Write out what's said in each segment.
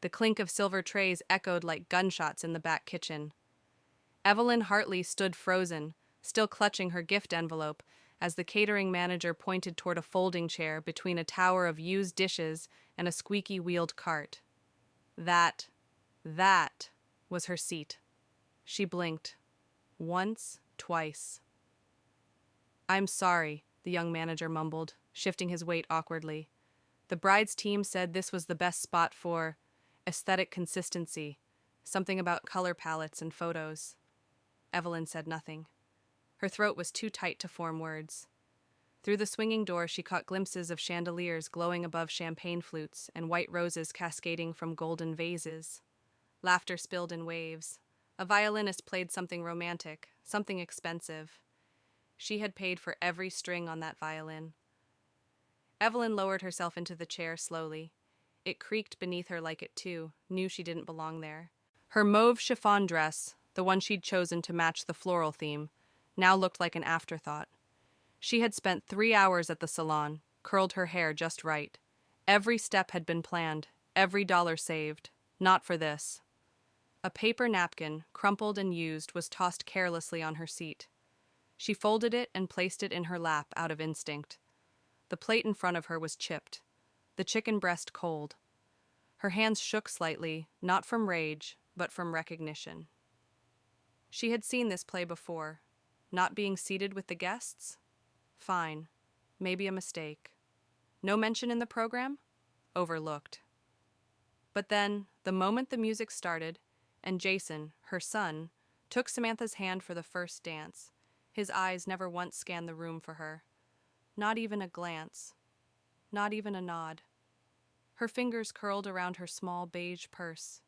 The clink of silver trays echoed like gunshots in the back kitchen. Evelyn Hartley stood frozen, still clutching her gift envelope, as the catering manager pointed toward a folding chair between a tower of used dishes and a squeaky wheeled cart. That was her seat. She blinked. Once, twice. "I'm sorry," the young manager mumbled, shifting his weight awkwardly. "The bride's team said this was the best spot for aesthetic consistency, something about color palettes and photos." Evelyn said nothing. Her throat was too tight to form words. Through the swinging door, she caught glimpses of chandeliers glowing above champagne flutes and white roses cascading from golden vases. Laughter spilled in waves. A violinist played something romantic, something expensive. She had paid for every string on that violin. Evelyn lowered herself into the chair slowly. It creaked beneath her like it, too, knew she didn't belong there. Her mauve chiffon dress, the one she'd chosen to match the floral theme, now looked like an afterthought. She had spent 3 hours at the salon, curled her hair just right. Every step had been planned, every dollar saved. Not for this. A paper napkin, crumpled and used, was tossed carelessly on her seat. She folded it and placed it in her lap out of instinct. The plate in front of her was chipped, the chicken breast cold. Her hands shook slightly, not from rage, but from recognition. She had seen this play before. Not being seated with the guests? Fine. Maybe a mistake. No mention in the program? Overlooked. But then, the moment the music started, and Jason, her son, took Samantha's hand for the first dance, his eyes never once scanned the room for her. Not even a glance. Not even a nod. Her fingers curled around her small beige purse.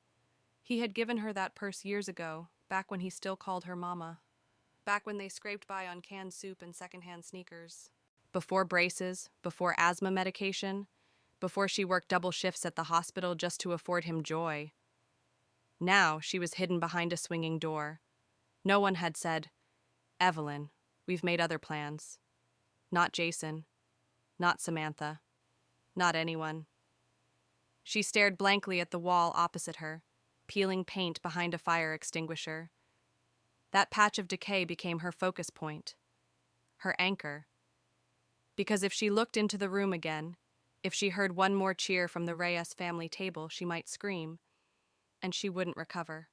He had given her that purse years ago, back when he still called her mama. Back when they scraped by on canned soup and secondhand sneakers. Before braces, before asthma medication, before she worked double shifts at the hospital just to afford him joy. Now she was hidden behind a swinging door. No one had said, "Evelyn, we've made other plans." Not Jason. Not Samantha. Not anyone. She stared blankly at the wall opposite her, peeling paint behind a fire extinguisher. That patch of decay became her focus point, her anchor. Because if she looked into the room again, if she heard one more cheer from the Reyes family table, she might scream, and she wouldn't recover.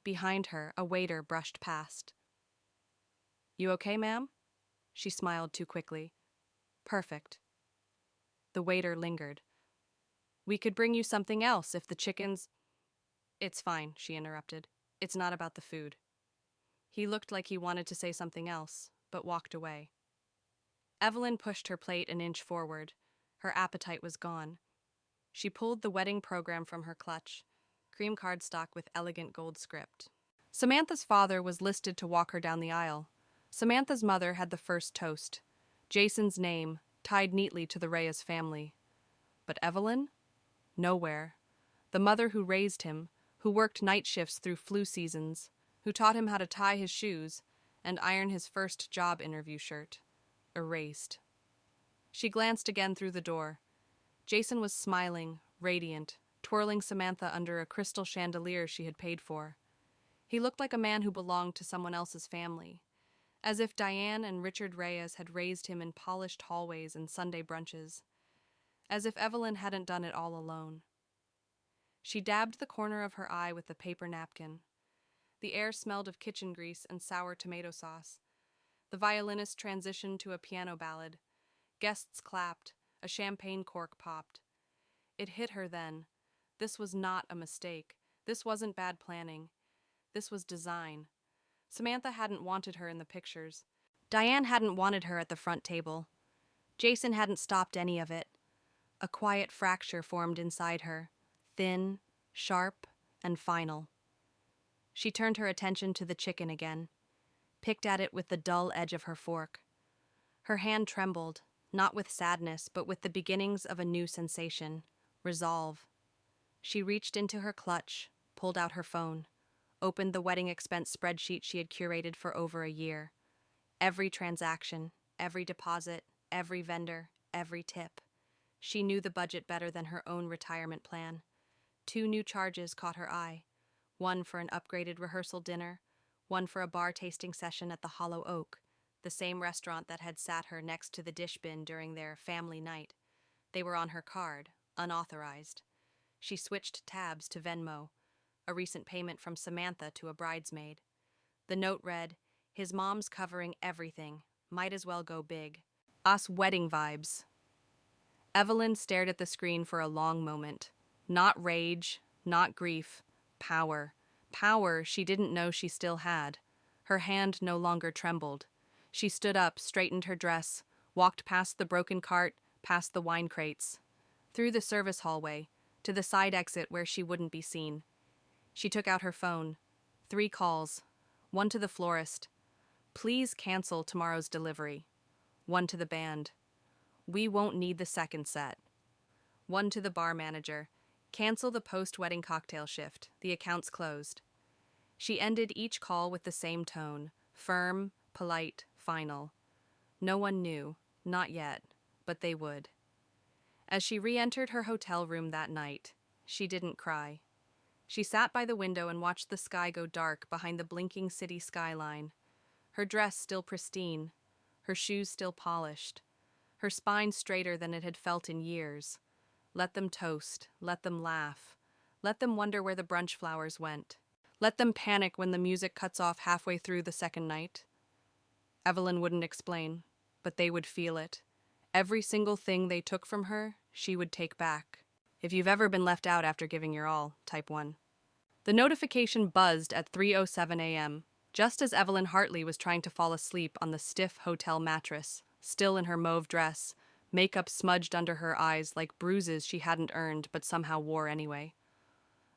Behind her, a waiter brushed past. "You okay, ma'am?" She smiled too quickly. "Perfect." The waiter lingered. "We could bring you something else if the chickens—" "It's fine," she interrupted. "It's not about the food." He looked like he wanted to say something else, but walked away. Evelyn pushed her plate an inch forward. Her appetite was gone. She pulled the wedding program from her clutch, cream cardstock with elegant gold script. Samantha's father was listed to walk her down the aisle. Samantha's mother had the first toast, Jason's name, tied neatly to the Reyes family. But Evelyn? Nowhere. The mother who raised him, who worked night shifts through flu seasons, who taught him how to tie his shoes and iron his first job interview shirt. Erased. She glanced again through the door. Jason was smiling, radiant, twirling Samantha under a crystal chandelier she had paid for. He looked like a man who belonged to someone else's family, as if Diane and Richard Reyes had raised him in polished hallways and Sunday brunches, as if Evelyn hadn't done it all alone. She dabbed the corner of her eye with the paper napkin. The air smelled of kitchen grease and sour tomato sauce. The violinist transitioned to a piano ballad. Guests clapped. A champagne cork popped. It hit her then. This was not a mistake. This wasn't bad planning. This was design. Samantha hadn't wanted her in the pictures. Diane hadn't wanted her at the front table. Jason hadn't stopped any of it. A quiet fracture formed inside her, thin, sharp, and final. She turned her attention to the chicken again, picked at it with the dull edge of her fork. Her hand trembled, not with sadness, but with the beginnings of a new sensation, resolve. She reached into her clutch, pulled out her phone, opened the wedding expense spreadsheet she had curated for over a year. Every transaction, every deposit, every vendor, every tip. She knew the budget better than her own retirement plan. 2 new charges caught her eye, one for an upgraded rehearsal dinner, one for a bar tasting session at the Hollow Oak, the same restaurant that had sat her next to the dish bin during their family night. They were on her card, unauthorized. She switched tabs to Venmo, a recent payment from Samantha to a bridesmaid. The note read, "His mom's covering everything. Might as well go big. Us wedding vibes." Evelyn stared at the screen for a long moment. Not rage, not grief. Power. Power she didn't know she still had. Her hand no longer trembled. She stood up, straightened her dress, walked past the broken cart, past the wine crates, through the service hallway, to the side exit where she wouldn't be seen. She took out her phone. 3 calls. One to the florist. "Please cancel tomorrow's delivery." One to the band. "We won't need the second set." One to the bar manager. "Cancel the post-wedding cocktail shift. The account's closed." She ended each call with the same tone, firm, polite, final. No one knew, not yet, but they would. As she re-entered her hotel room that night, she didn't cry. She sat by the window and watched the sky go dark behind the blinking city skyline. Her dress still pristine, her shoes still polished, her spine straighter than it had felt in years. Let them toast, let them laugh, let them wonder where the brunch flowers went. Let them panic when the music cuts off halfway through the second night. Evelyn wouldn't explain, but they would feel it. Every single thing they took from her, she would take back. If you've ever been left out after giving your all, type 1. The notification buzzed at 3:07 a.m., just as Evelyn Hartley was trying to fall asleep on the stiff hotel mattress, still in her mauve dress, makeup smudged under her eyes like bruises she hadn't earned but somehow wore anyway.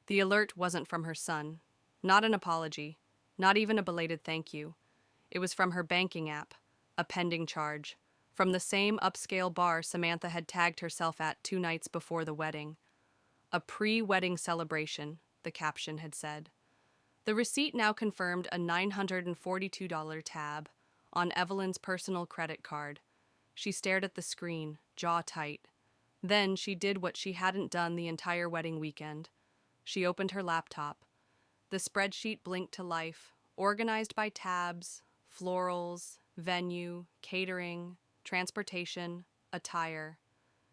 The alert wasn't from her son. Not an apology, not even a belated thank you. It was from her banking app, a pending charge, from the same upscale bar Samantha had tagged herself at 2 nights before the wedding. A pre-wedding celebration, the caption had said. The receipt now confirmed a $942 tab on Evelyn's personal credit card. She stared at the screen, jaw tight. Then she did what she hadn't done the entire wedding weekend. She opened her laptop. The spreadsheet blinked to life, organized by tabs, florals, venue, catering, transportation, attire.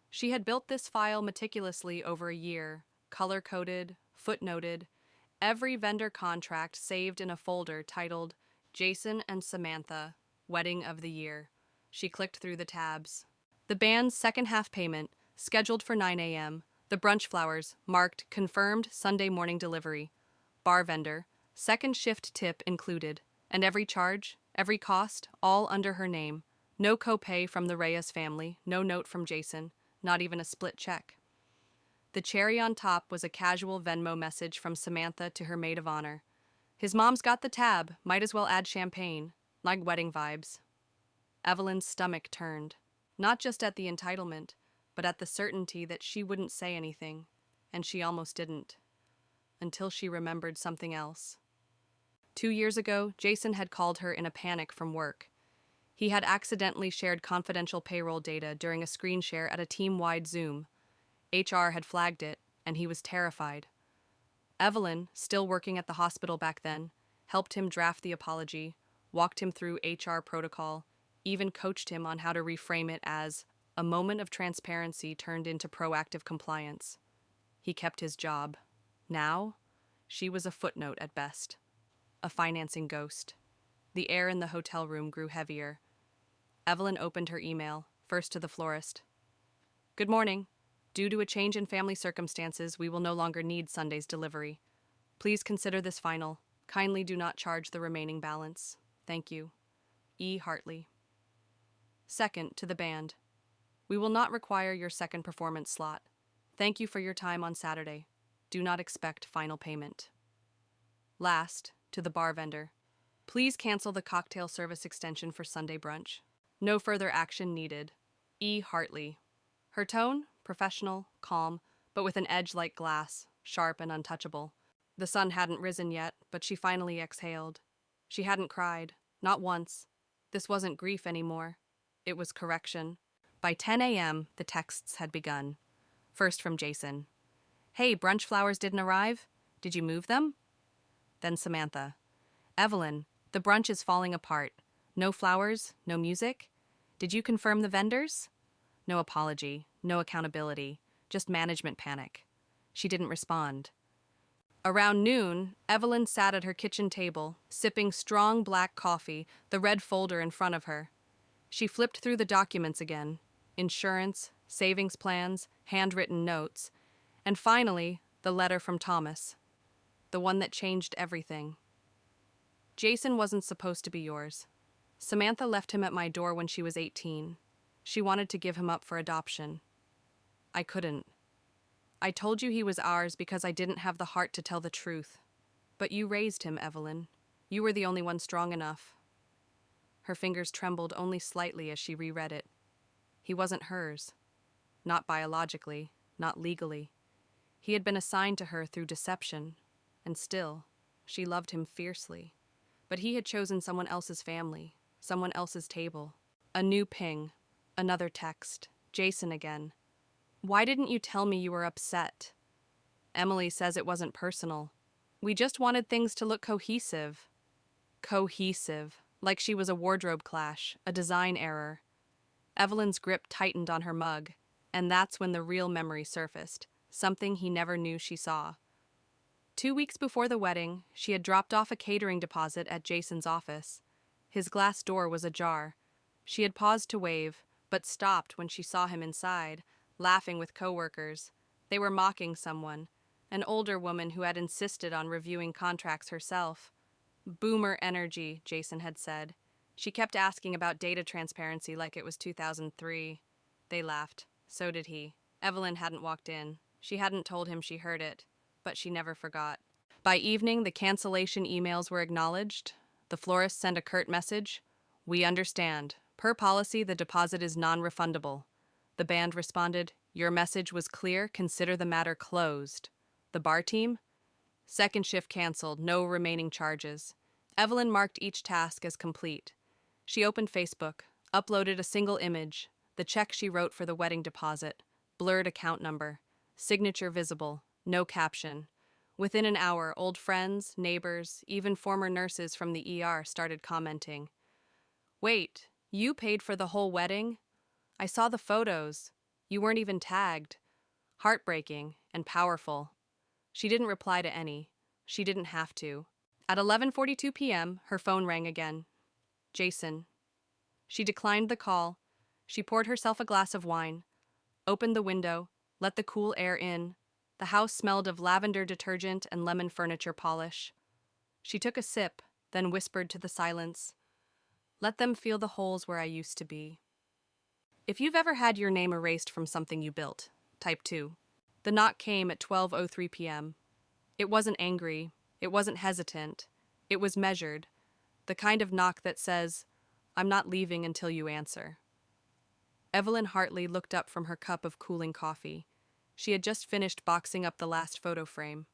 She had built this file meticulously over a year, color-coded, footnoted, every vendor contract saved in a folder titled Jason and Samantha, Wedding of the Year. She clicked through the tabs. The band's second half payment, scheduled for 9 a.m., the brunch flowers, marked confirmed Sunday morning delivery. Bar vendor, second shift tip included, and every charge, every cost, all under her name. No copay from the Reyes family, no note from Jason, not even a split check. The cherry on top was a casual Venmo message from Samantha to her maid of honor. "His mom's got the tab, might as well add champagne, like wedding vibes." Evelyn's stomach turned, not just at the entitlement, but at the certainty that she wouldn't say anything, and she almost didn't. Until she remembered something else. 2 years ago, Jason had called her in a panic from work. He had accidentally shared confidential payroll data during a screen share at a team-wide Zoom. HR had flagged it, and he was terrified. Evelyn, still working at the hospital back then, helped him draft the apology, walked him through HR protocol, even coached him on how to reframe it as a moment of transparency turned into proactive compliance. He kept his job. Now, she was a footnote at best. A financing ghost. The air in the hotel room grew heavier. Evelyn opened her email, first to the florist. "Good morning. Due to a change in family circumstances, we will no longer need Sunday's delivery. Please consider this final. Kindly do not charge the remaining balance. Thank you. E. Hartley." Second, to the band. "We will not require your second performance slot. Thank you for your time on Saturday. Do not expect final payment." Last, to the bar vendor. "Please cancel the cocktail service extension for Sunday brunch. No further action needed. E. Hartley." Her tone? Professional, calm, but with an edge like glass, sharp and untouchable. The sun hadn't risen yet, but she finally exhaled. She hadn't cried, not once. This wasn't grief anymore. It was correction. By 10 a.m., the texts had begun. First from Jason. Hey, brunch flowers didn't arrive? Did you move them? Then Samantha. Evelyn, the brunch is falling apart. No flowers, no music? Did you confirm the vendors? No apology, no accountability, just management panic. She didn't respond. Around noon, Evelyn sat at her kitchen table, sipping strong black coffee, the red folder in front of her. She flipped through the documents again: insurance, savings plans, handwritten notes, and finally, the letter from Thomas. The one that changed everything. Jason wasn't supposed to be yours. Samantha left him at my door when she was 18. She wanted to give him up for adoption. I couldn't. I told you he was ours because I didn't have the heart to tell the truth. But you raised him, Evelyn. You were the only one strong enough. Her fingers trembled only slightly as she reread it. He wasn't hers. Not biologically, not legally. He had been assigned to her through deception, and still, she loved him fiercely. But he had chosen someone else's family, someone else's table. A new ping, another text, Jason again. Why didn't you tell me you were upset? Emily says it wasn't personal. We just wanted things to look cohesive. Cohesive, like she was a wardrobe clash, a design error. Evelyn's grip tightened on her mug, and that's when the real memory surfaced, something he never knew she saw. 2 weeks before the wedding, she had dropped off a catering deposit at Jason's office. His glass door was ajar. She had paused to wave, but stopped when she saw him inside, laughing with coworkers. They were mocking someone, an older woman who had insisted on reviewing contracts herself. Boomer energy, Jason had said. She kept asking about data transparency like it was 2003. They laughed. So did he. Evelyn hadn't walked in. She hadn't told him she heard it, but she never forgot. By evening, the cancellation emails were acknowledged. The florist sent a curt message. We understand. Per policy, the deposit is non-refundable. The band responded, your message was clear, consider the matter closed. The bar team? Second shift canceled, no remaining charges. Evelyn marked each task as complete. She opened Facebook, uploaded a single image, the check she wrote for the wedding deposit, blurred account number, signature visible, no caption. Within an hour, old friends, neighbors, even former nurses from the ER started commenting. Wait, you paid for the whole wedding? I saw the photos. You weren't even tagged. Heartbreaking and powerful. She didn't reply to any. She didn't have to. At 11:42 p.m., her phone rang again. Jason. She declined the call. She poured herself a glass of wine, opened the window, let the cool air in. The house smelled of lavender detergent and lemon furniture polish. She took a sip, then whispered to the silence, let them feel the holes where I used to be. If you've ever had your name erased from something you built, type 2. The knock came at 12:03 p.m. It wasn't angry. It wasn't hesitant. It was measured. The kind of knock that says, I'm not leaving until you answer. Evelyn Hartley looked up from her cup of cooling coffee. She had just finished boxing up the last photo frame.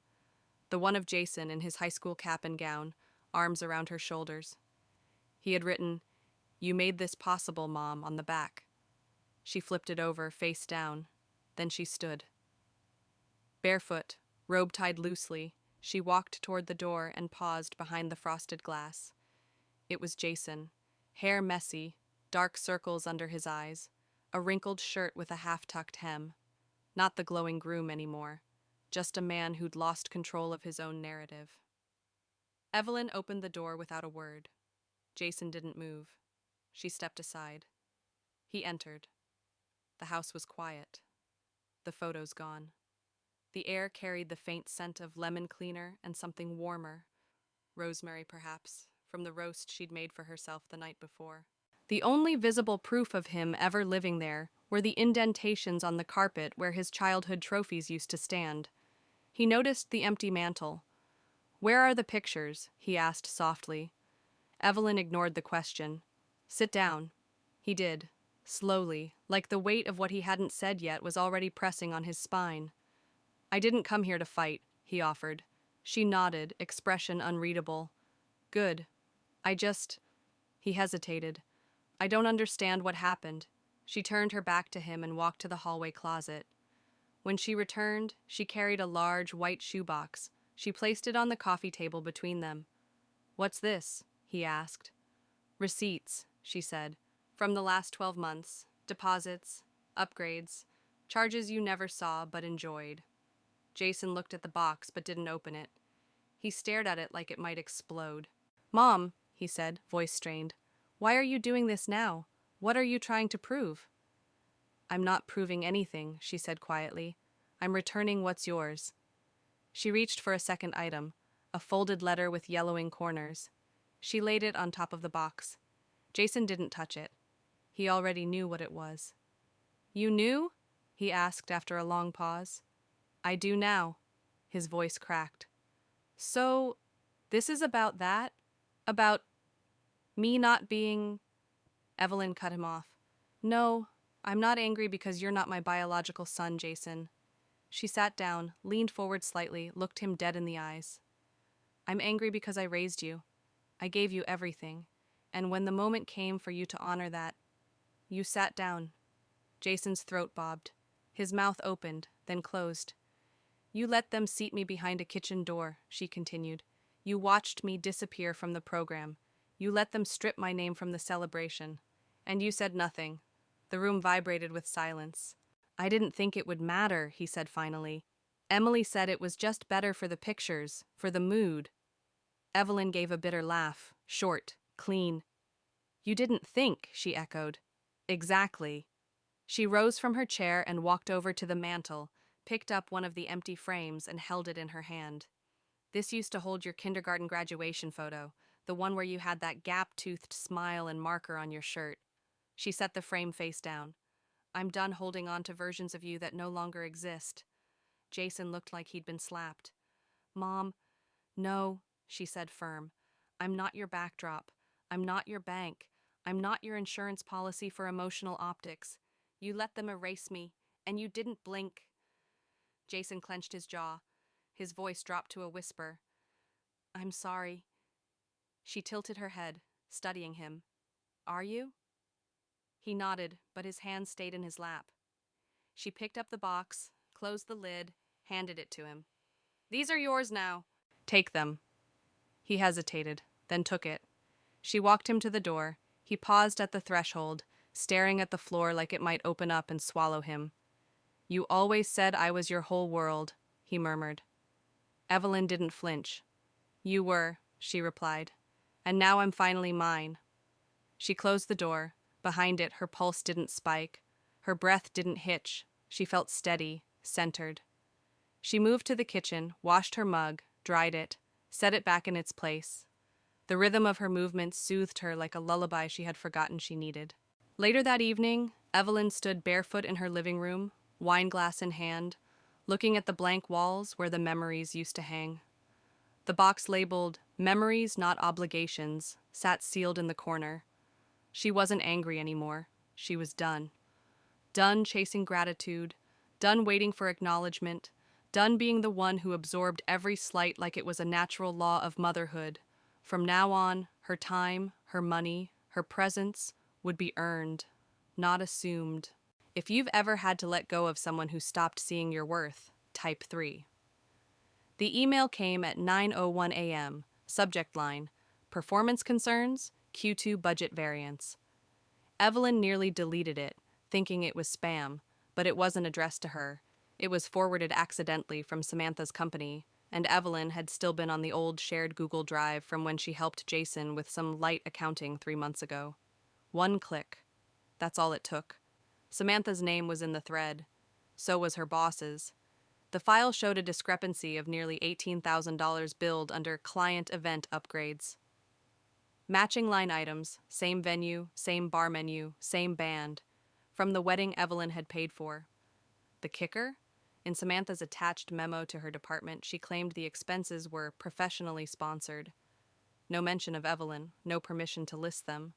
The one of Jason in his high school cap and gown, arms around her shoulders. He had written, You made this possible, Mom, on the back. She flipped it over, face down. Then she stood. Barefoot, robe tied loosely, she walked toward the door and paused behind the frosted glass. It was Jason, hair messy, dark circles under his eyes, a wrinkled shirt with a half-tucked hem. Not the glowing groom anymore, just a man who'd lost control of his own narrative. Evelyn opened the door without a word. Jason didn't move. She stepped aside. He entered. The house was quiet. The photos gone. The air carried the faint scent of lemon cleaner and something warmer, rosemary perhaps, from the roast she'd made for herself the night before. The only visible proof of him ever living there were the indentations on the carpet where his childhood trophies used to stand. He noticed the empty mantel. Where are the pictures? He asked softly. Evelyn ignored the question. Sit down. He did. Slowly, like the weight of what he hadn't said yet was already pressing on his spine. I didn't come here to fight, he offered. She nodded, expression unreadable. Good. He hesitated. I don't understand what happened. She turned her back to him and walked to the hallway closet. When she returned, she carried a large white shoebox. She placed it on the coffee table between them. "What's this?" he asked. "Receipts," she said, "from the last 12 months, deposits, upgrades, charges you never saw but enjoyed." Jason looked at the box but didn't open it. He stared at it like it might explode. "Mom," he said, voice strained, "why are you doing this now? What are you trying to prove?" "I'm not proving anything," she said quietly. "I'm returning what's yours." She reached for a second item, a folded letter with yellowing corners. She laid it on top of the box. Jason didn't touch it. He already knew what it was. "You knew?" he asked after a long pause. "I do now." His voice cracked. "So, this is about that? About me not being—" Evelyn cut him off. "No, I'm not angry because you're not my biological son, Jason." She sat down, leaned forward slightly, looked him dead in the eyes. "I'm angry because I raised you. I gave you everything. And when the moment came for you to honor that, you sat down." Jason's throat bobbed. His mouth opened, then closed. "You let them seat me behind a kitchen door," she continued. "You watched me disappear from the program. You let them strip my name from the celebration. And you said nothing." The room vibrated with silence. "I didn't think it would matter," he said finally. "Emily said it was just better for the pictures, for the mood." Evelyn gave a bitter laugh, short, clean. "You didn't think," she echoed. "Exactly." She rose from her chair and walked over to the mantel, picked up one of the empty frames and held it in her hand. "This used to hold your kindergarten graduation photo, the one where you had that gap-toothed smile and marker on your shirt." She set the frame face down. "I'm done holding on to versions of you that no longer exist." Jason looked like he'd been slapped. "Mom, no," she said firm. "I'm not your backdrop. I'm not your bank. I'm not your insurance policy for emotional optics. You let them erase me, and you didn't blink." Jason clenched his jaw. His voice dropped to a whisper. "I'm sorry." She tilted her head, studying him. "Are you?" He nodded, but his hand stayed in his lap. She picked up the box, closed the lid, handed it to him. "These are yours now. Take them." He hesitated, then took it. She walked him to the door. He paused at the threshold, staring at the floor like it might open up and swallow him. "You always said I was your whole world," he murmured. Evelyn didn't flinch. "You were," she replied. "And now I'm finally mine." She closed the door. Behind it, her pulse didn't spike. Her breath didn't hitch. She felt steady, centered. She moved to the kitchen, washed her mug, dried it, set it back in its place. The rhythm of her movements soothed her like a lullaby she had forgotten she needed. Later that evening, Evelyn stood barefoot in her living room, wineglass in hand, looking at the blank walls where the memories used to hang. The box labeled "Memories, Not Obligations" sat sealed in the corner. She wasn't angry anymore. She was done. Done chasing gratitude, done waiting for acknowledgement, done being the one who absorbed every slight like it was a natural law of motherhood. From now on, her time, her money, her presence would be earned, not assumed. If you've ever had to let go of someone who stopped seeing your worth, type 3. The email came at 9:01 a.m. Subject line: Performance concerns, Q2 budget variance. Evelyn nearly deleted it, thinking it was spam, but it wasn't addressed to her. It was forwarded accidentally from Samantha's company, and Evelyn had still been on the old shared Google Drive from when she helped Jason with some light accounting 3 months ago. One click. That's all it took. Samantha's name was in the thread. So was her boss's. The file showed a discrepancy of nearly $18,000 billed under client event upgrades. Matching line items, same venue, same bar menu, same band, from the wedding Evelyn had paid for. The kicker? In Samantha's attached memo to her department, she claimed the expenses were professionally sponsored. No mention of Evelyn, no permission to list them.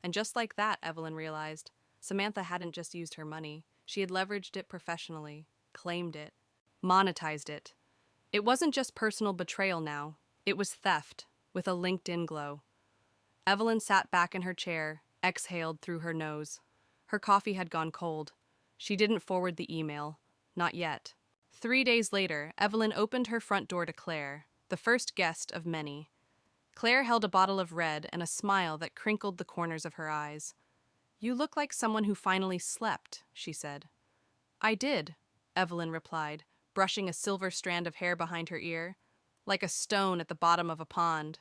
And just like that, Evelyn realized, Samantha hadn't just used her money. She had leveraged it professionally, claimed it, monetized it. It wasn't just personal betrayal now. It was theft, with a LinkedIn glow. Evelyn sat back in her chair, exhaled through her nose. Her coffee had gone cold. She didn't forward the email. not yet. 3 days later, Evelyn opened her front door to Claire, the first guest of many. Claire held a bottle of red and a smile that crinkled the corners of her eyes. "You look like someone who finally slept," she said. "I did," Evelyn replied, brushing a silver strand of hair behind her ear, like a stone at the bottom of a pond.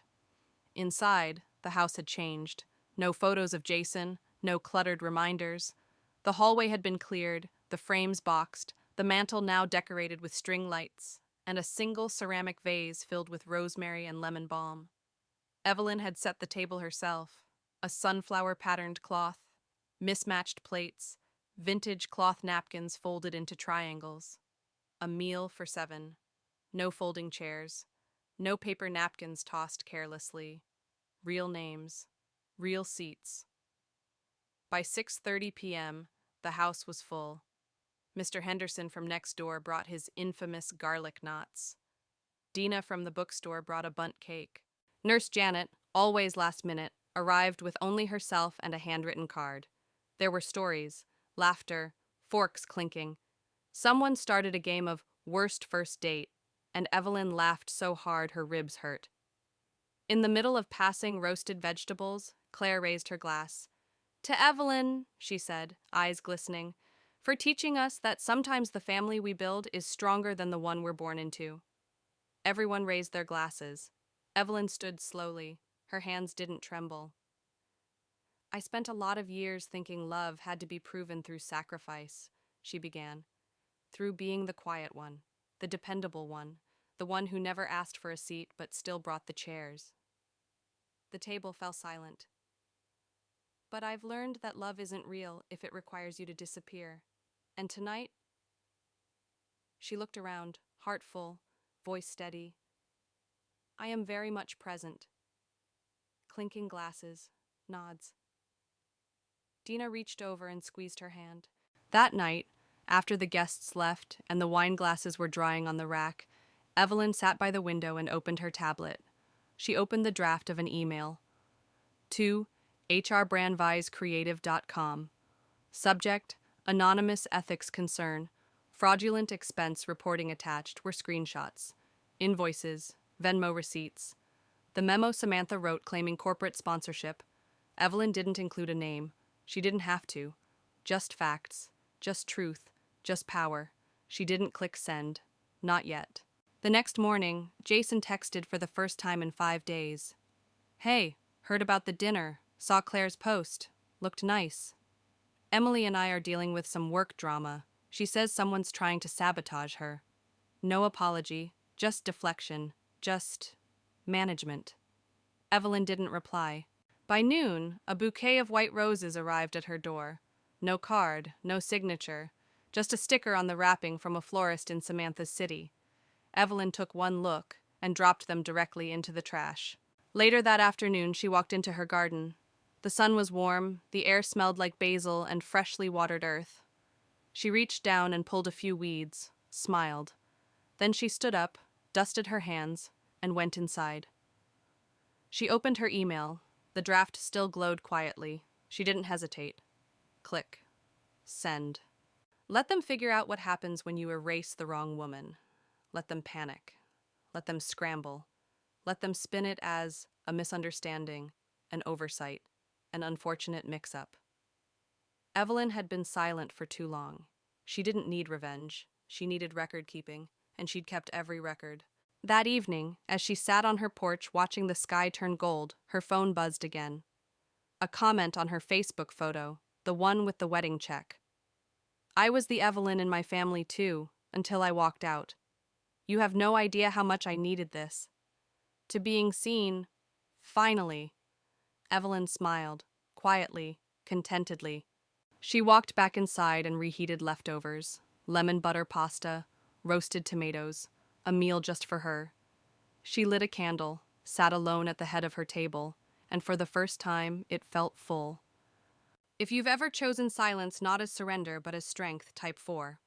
Inside, the house had changed. No photos of Jason, no cluttered reminders. The hallway had been cleared, the frames boxed, the mantel now decorated with string lights, and a single ceramic vase filled with rosemary and lemon balm. Evelyn had set the table herself, a sunflower-patterned cloth, mismatched plates, vintage cloth napkins folded into triangles. A meal for 7. No folding chairs, no paper napkins tossed carelessly. Real names, real seats. By 6:30 p.m., the house was full. Mr. Henderson from next door brought his infamous garlic knots. Dina from the bookstore brought a bundt cake. Nurse Janet, always last minute, arrived with only herself and a handwritten card. There were stories, laughter, forks clinking. Someone started a game of worst first date, and Evelyn laughed so hard her ribs hurt. In the middle of passing roasted vegetables, Claire raised her glass. "To Evelyn," she said, eyes glistening, "for teaching us that sometimes the family we build is stronger than the one we're born into." Everyone raised their glasses. Evelyn stood slowly. Her hands didn't tremble. "I spent a lot of years thinking love had to be proven through sacrifice," she began. "Through being the quiet one, the dependable one, the one who never asked for a seat but still brought the chairs." The table fell silent. "But I've learned that love isn't real if it requires you to disappear. And tonight—" She looked around, heart full, voice steady. "I am very much present." Clinking glasses, nods. Dina reached over and squeezed her hand. That night, after the guests left and the wine glasses were drying on the rack, Evelyn sat by the window and opened her tablet. She opened the draft of an email. To hrbrandvisecreative.com. Subject, anonymous ethics concern. Fraudulent expense reporting attached were screenshots. Invoices, Venmo receipts. The memo Samantha wrote claiming corporate sponsorship. Evelyn didn't include a name. She didn't have to. Just facts, just truth, just power. She didn't click send. Not yet. The next morning, Jason texted for the first time in 5 days. "Hey, heard about the dinner. Saw Claire's post. Looked nice. Emily and I are dealing with some work drama. She says someone's trying to sabotage her. No apology, just deflection, just management." Evelyn didn't reply. By noon, a bouquet of white roses arrived at her door. No card, no signature, just a sticker on the wrapping from a florist in Samantha's city. Evelyn took one look and dropped them directly into the trash. Later that afternoon, she walked into her garden. The sun was warm, the air smelled like basil and freshly watered earth. She reached down and pulled a few weeds, smiled. Then she stood up, dusted her hands, and went inside. She opened her email. The draft still glowed quietly. She didn't hesitate. Click. Send. Let them figure out what happens when you erase the wrong woman. Let them panic. Let them scramble. Let them spin it as a misunderstanding, an oversight, an unfortunate mix-up. Evelyn had been silent for too long. She didn't need revenge. She needed record-keeping, and she'd kept every record. That evening, as she sat on her porch watching the sky turn gold, her phone buzzed again. A comment on her Facebook photo, the one with the wedding check. "I was the Evelyn in my family too, until I walked out. You have no idea how much I needed this." To being seen, finally. Evelyn smiled, quietly, contentedly. She walked back inside and reheated leftovers, lemon butter pasta, roasted tomatoes, a meal just for her. She lit a candle, sat alone at the head of her table, and for the first time, it felt full. If you've ever chosen silence not as surrender but as strength, type 4.